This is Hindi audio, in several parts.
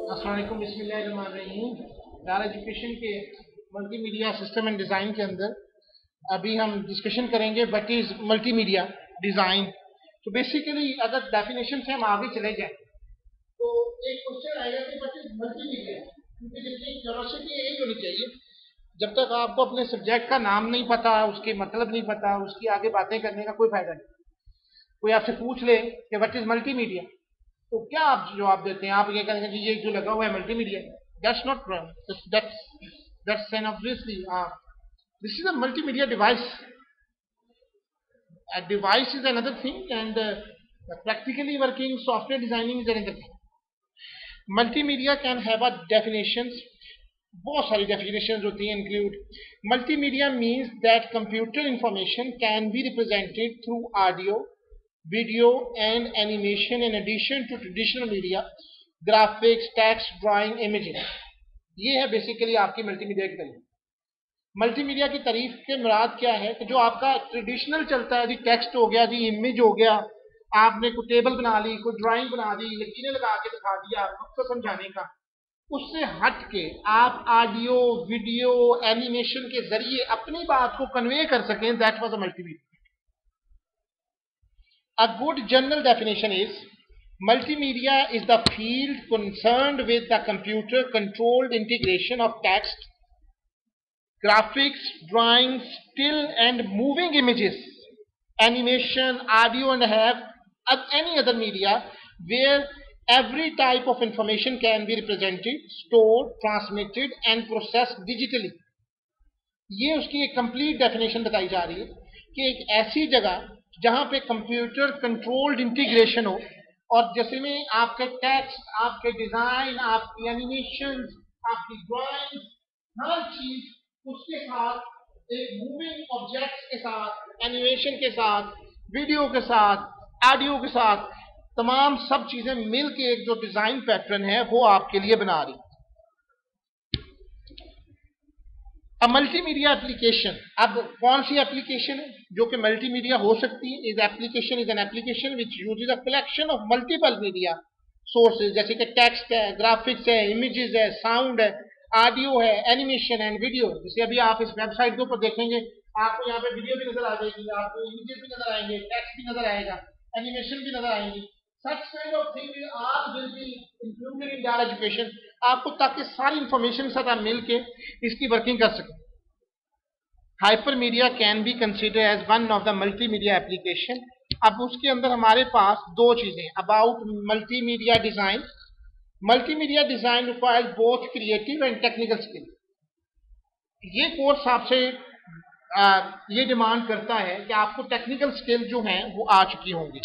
अस्सलाम वालेकुम, बिस्मिल्लाहिर्रहमानिर्रहीम। दार एजुकेशन के मल्टीमीडिया सिस्टम एंड डिज़ाइन के अंदर अभी हम डिस्कशन करेंगे व्हाट इज़ मल्टीमीडिया डिज़ाइन। तो बेसिकली अगर डेफिनेशन से हम आगे चले जाएं तो एक क्वेश्चन आएगा कि व्हाट इज़ मल्टीमीडिया, क्योंकि देखिए क्यूरियोसिटी यही होनी चाहिए। जब तक आपको अपने सब्जेक्ट का नाम नहीं पता, उसके मतलब नहीं पता, उसकी आगे बातें करने का कोई फायदा नहीं। कोई आपसे पूछ ले कि व्हाट इज़ मल्टीमीडिया, तो क्या आप जवाब देते हैं? आप ये कहेंगे कि ये जो लगा हुआ है multimedia. That's not that's an obviously this is a multimedia device. A device is another thing, and practically working software designing is another thing. Multimedia can have a definitions. बहुत सारी definitions होती हैं, include multimedia means that computer information can be represented through audio, video and animation in addition to traditional media, graphics, text, drawing, imaging. ये है बेसिकली आपकी मल्टीमीडिया की तारीफ। मल्टीमीडिया की तारीफ के मुराद क्या है कि जो आपका ट्रेडिशनल चलता है जी, टेक्स्ट हो गया जी, इमेज हो गया, आपने कोई टेबल बना ली, कोई ड्राइंग बना दी, लकीरें लगा के दिखा दिया मकसद समझाने का, उससे हट के आप ऑडियो, वीडियो, एनिमेशन के जरिए अपनी बात को कन्वे कर सकें, that was a multimedia. A good general definition is multimedia is the field concerned with the computer controlled integration of text, graphics, drawings, still and moving images, animation, audio and have any other media where every type of information can be represented, stored, transmitted and processed digitally. ये उसकी एक कंप्लीट डेफिनेशन बताई जा रही है कि एक ऐसी जगह जहां पे कंप्यूटर कंट्रोल्ड इंटीग्रेशन हो, और जैसे में आपके टेक्स्ट, आपके डिजाइन, आपकी एनिमेशन, आपकी ड्राइंग, हर चीज उसके साथ एक मूविंग ऑब्जेक्ट्स के साथ, एनिमेशन के साथ, वीडियो के साथ, ऑडियो के साथ, तमाम सब चीजें मिल के एक जो डिजाइन पैटर्न है वो आपके लिए बना रही। अब मल्टीमीडिया एप्लीकेशन, अब कौन सी एप्लीकेशन है जो कि मल्टीमीडिया हो सकती है? Is application is an application which uses a collection of multiple media sources, जैसे कि टेक्स्ट है, ग्राफिक्स है, इमेजेस है, साउंड है, ऑडियो है, एनिमेशन एंड वीडियो। जैसे अभी आप इस वेबसाइट के ऊपर देखेंगे, आपको यहाँ पे वीडियो भी नजर आ जाएगी, आपको इमेजेस भी नजर आएंगे, टेक्स्ट भी नजर आएगा, एनिमेशन भी नजर आएंगी। Such kind of thing will be included in data education, आपको ताकि सारी इंफॉर्मेशन साथ आप मिल के इसकी वर्किंग कर सकें। Hypermedia can be consider as one of the multimedia application. अब उसके अंदर हमारे पास दो चीजें about multimedia design. Multimedia design requires both creative and technical skill. ये कोर्स आपसे ये डिमांड करता है कि आपको टेक्निकल स्किल जो हैं वो आ चुकी होंगी।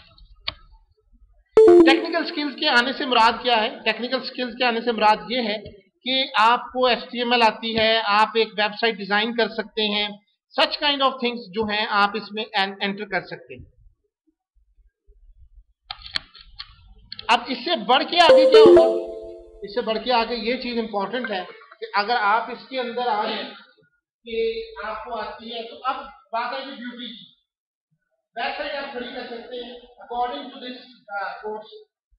टेक्निकल स्किल्स के आने से मुराद क्या है? टेक्निकल स्किल्स के आने से मुराद ये है कि आपको HTML आती है, आप एक वेबसाइट डिजाइन कर सकते हैं, सच काइंड ऑफ थिंग्स जो हैं आप इसमें एंटर कर सकते हैं। अब इससे बढ़ के आगे क्या होगा? इससे बढ़ के आगे ये चीज इंपॉर्टेंट है कि अगर आप इसके अंदर आ रहे हैं कि आपको आती है, तो अब बात है कि ब्यूटी की वेबसाइट आप खड़ी कर सकते हैं अकॉर्डिंग टू दिस कोर्स।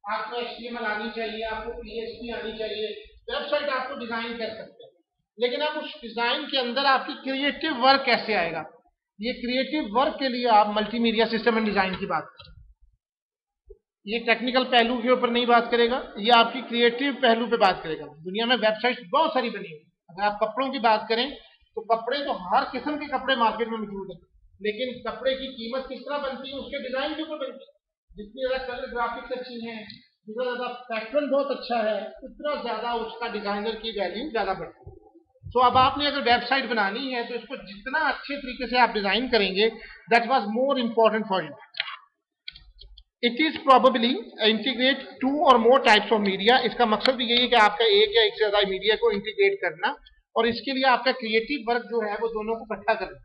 आपको HTML आनी चाहिए, आपको PHP आनी चाहिए, वेबसाइट आपको डिजाइन कर सकते हैं। लेकिन अब उस डिजाइन के अंदर आपकी क्रिएटिव वर्क कैसे आएगा? ये क्रिएटिव वर्क के लिए आप मल्टीमीडिया सिस्टम एंड डिजाइन की बात करें। ये टेक्निकल पहलू के ऊपर नहीं बात करेगा, ये आपकी क्रिएटिव पहलू पे बात करेगा। दुनिया में वेबसाइट्स बहुत सारी बनी हुई। अगर आप कपड़ों की बात करें तो कपड़े तो हर किस्म के कपड़े मार्केट में मौजूद है, लेकिन कपड़े की कीमत किस तरह बनती है? उसके डिजाइन के ऊपर बनती है। जितनी ज्यादा कलर ग्राफिक्स अच्छी हैं, जितना ज्यादा पैटर्न बहुत अच्छा है, उतना ज्यादा उसका डिजाइनर की वैल्यू ज्यादा बढ़ती है। तो अब आपने अगर वेबसाइट बनानी है तो इसको जितना अच्छे तरीके से आप डिजाइन करेंगे, that was more important for you. It is probably integrate to और मोर टाइप्स ऑफ मीडिया। इसका मकसद भी यही है कि आपका एक या एक से ज्यादा मीडिया को इंटीग्रेट करना, और इसके लिए आपका क्रिएटिव वर्क जो है वो दोनों को इकट्ठा करना।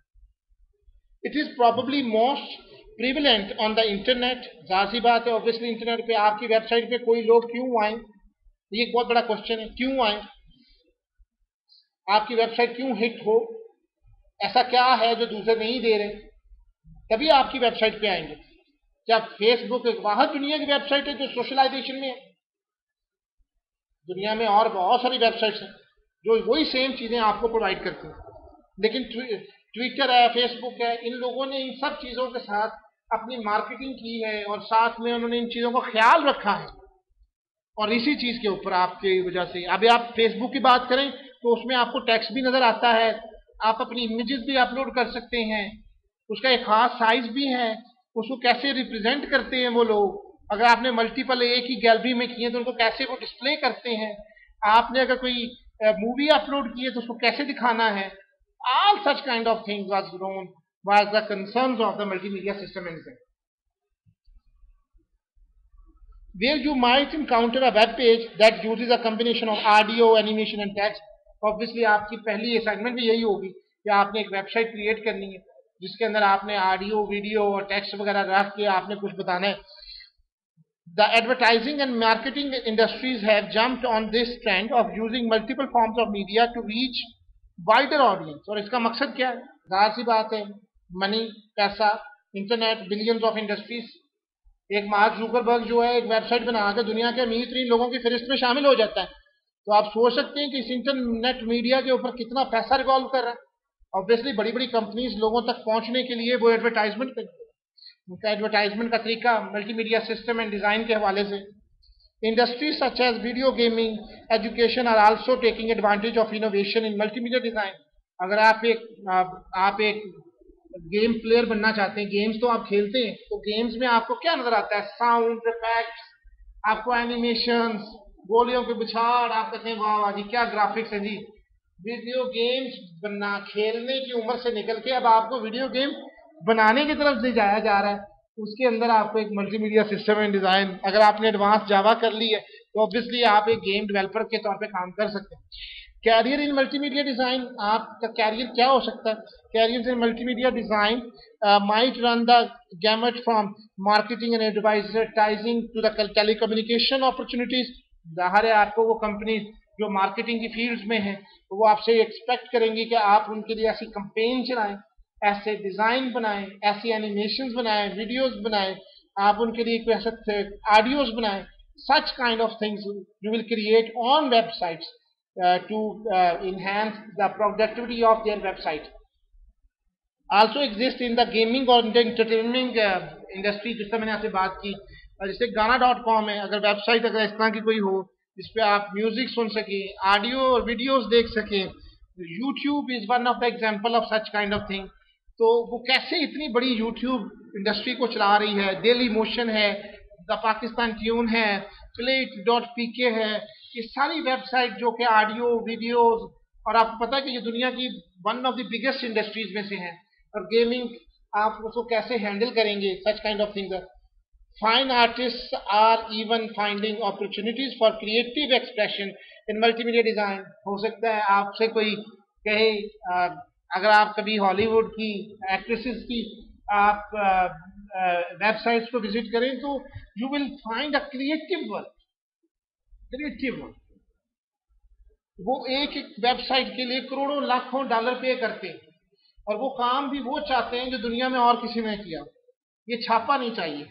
It is probably most prevalent on the internet. जाहिर सी बात है, ऑब्वियसली इंटरनेट पे आपकी वेबसाइट पे कोई लोग क्यों आए? ये एक बहुत बड़ा क्वेश्चन है, क्यों आए? आपकी वेबसाइट क्यों हिट हो? ऐसा क्या है जो दूसरे नहीं दे रहे? तभी आपकी वेबसाइट पे आएंगे। क्या फेसबुक एक वाहिद दुनिया की वेबसाइट है जो सोशलाइजेशन में है? दुनिया में और बहुत सारी वेबसाइट्स हैं जो वही सेम चीज़ें आपको प्रोवाइड करती हैं, लेकिन ट्विटर है, फेसबुक है, इन लोगों ने इन सब चीज़ों के साथ अपनी मार्केटिंग की है और साथ में उन्होंने इन चीज़ों का ख्याल रखा है। और इसी चीज़ के ऊपर आपकी वजह से अभी आप फेसबुक की बात करें तो उसमें आपको टेक्स्ट भी नज़र आता है, आप अपनी इमेजेस भी अपलोड कर सकते हैं, उसका एक खास साइज भी है, उसको कैसे रिप्रेजेंट करते हैं वो लोग, अगर आपने मल्टीपल एक ही गैलरी में किए तो उनको कैसे वो डिस्प्ले करते हैं, आपने अगर कोई मूवी अपलोड की है तो उसको कैसे दिखाना है, all such kind of things was the concerns of the multimedia system in Zen. Where you might encounter a web page that uses a combination of audio, animation and text. Obviously आपकी पहली असाइनमेंट भी यही होगी कि आपने एक वेबसाइट क्रिएट करनी है जिसके अंदर आपने ऑडियो, वीडियो और टेक्स्ट वगैरह रख के आपने कुछ बताना है. The advertising and marketing industries have jumped on this trend of using multiple forms of media to reach wider audience. और इसका मकसद क्या है? जाहिर सी बात है, मनी, पैसा, इंटरनेट, बिलियंस ऑफ इंडस्ट्रीज. एक मार्क जुकरबर्ग जो है एक वेबसाइट बनाकर दुनिया के अमीर तरीन लोगों की फहरिस्त में शामिल हो जाता है. तो आप सोच सकते हैं कि इस इंटरनेट मीडिया के ऊपर कितना पैसा रिवॉल्व कर रहा है. ऑब्वियसली बड़ी बड़ी कंपनीज लोगों तक पहुंचने के लिए वो एडवर्टाइजमेंट करती है. उनका एडवर्टाइजमेंट का तरीका मल्टीमीडिया सिस्टम एंड डिज़ाइन के हवाले से. Industries such as video gaming, education are also taking advantage of innovation in multimedia design. अगर आप एक गेम प्लेयर बनना चाहते हैं, गेम्स तो आप खेलते हैं, तो गेम्स में आपको क्या नजर आता है? साउंड इफेक्ट्स, आपको एनिमेशंस, गोलियों के बुछाड़, आप कहते हैं वाह वाह जी क्या ग्राफिक्स है जी. वीडियो गेम्स बनना, खेलने की उम्र से निकल के अब आपको वीडियो गेम बनाने की तरफ ले जाया जा रहा है. उसके अंदर आपको एक मल्टीमीडिया सिस्टम एंड डिज़ाइन, अगर आपने एडवांस जावा कर ली है तो ऑब्वियसली आप एक गेम डेवलपर के तौर पे काम कर सकते हैं. कैरियर इन मल्टीमीडिया डिज़ाइन, आपका कैरियर क्या हो सकता है? Career in multimedia design might run the gamut from marketing and advertising to the telecommunication opportunities. जाहिर है आपको वो कंपनी जो मार्केटिंग की फील्ड्स में है वो आपसे एक्सपेक्ट करेंगी कि आप उनके लिए ऐसी कंपेन चलाएं, ऐसे डिज़ाइन बनाएं, ऐसी एनिमेशंस बनाएं, वीडियोस बनाएं, आप उनके लिए कोई ऐसे ऑडियोज बनाएं. सच kind of things you will create on websites to enhance the productivity of their website. Also exist in the gaming और entertainment industry, जिससे मैंने आपसे बात की. जैसे गाना.com है, अगर वेबसाइट अगर इस तरह की कोई हो जिसपे आप म्यूजिक सुन सकें, ऑडियो और वीडियोस देख सकें. YouTube is one of the example of such kind of thing. तो वो कैसे इतनी बड़ी YouTube इंडस्ट्री को चला रही है. डेली मोशन है, द पाकिस्तान ट्यून है, play.pk है, ये सारी वेबसाइट जो कि ऑडियो, वीडियोस, और आपको पता है कि ये दुनिया की one of the biggest industries में से है. और गेमिंग आप उसको कैसे हैंडल करेंगे? Such kind of things. Fine artist are even finding opportunities for creative expression in multimedia design. हो सकता है आपसे कोई कहे अगर आप कभी हॉलीवुड की एक्ट्रेसेस की आप वेबसाइट्स को विजिट करें तो you will find a creative work. वो एक वेबसाइट के लिए करोड़ों लाखों डॉलर पे करते हैं और वो काम भी वो चाहते हैं जो दुनिया में और किसी ने किया. ये छापा नहीं चाहिए,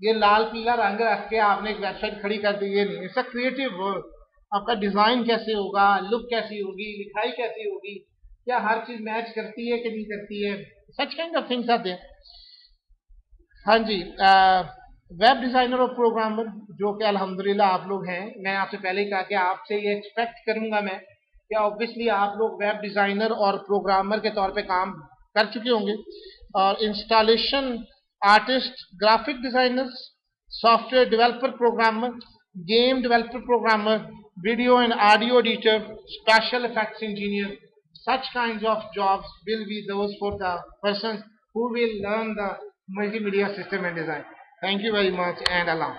ये लाल पीला रंग रख के आपने एक वेबसाइट खड़ी कर दी, ये नहीं. It's a creative work. आपका डिजाइन कैसे होगा, लुक कैसी होगी, लिखाई कैसी होगी, क्या हर चीज मैच करती है कि नहीं करती है. सच काइंड ऑफ थिंग्स आते हैं. हाँ जी, वेब डिज़ाइनर और प्रोग्रामर जो कि अल्हम्दुलिल्लाह आप लोग हैं, मैं आपसे पहले ही कहा कि आपसे ये एक्सपेक्ट करूंगा मैं कि ऑब्वियसली आप लोग वेब डिज़ाइनर और प्रोग्रामर के तौर पे काम कर चुके होंगे. और installation artist, graphic designers, software developer programmer, game developer programmer, video and audio editor, special effects engineer, such kinds of jobs will be those for the persons who will learn the multimedia system and design. Thank you very much and Allah.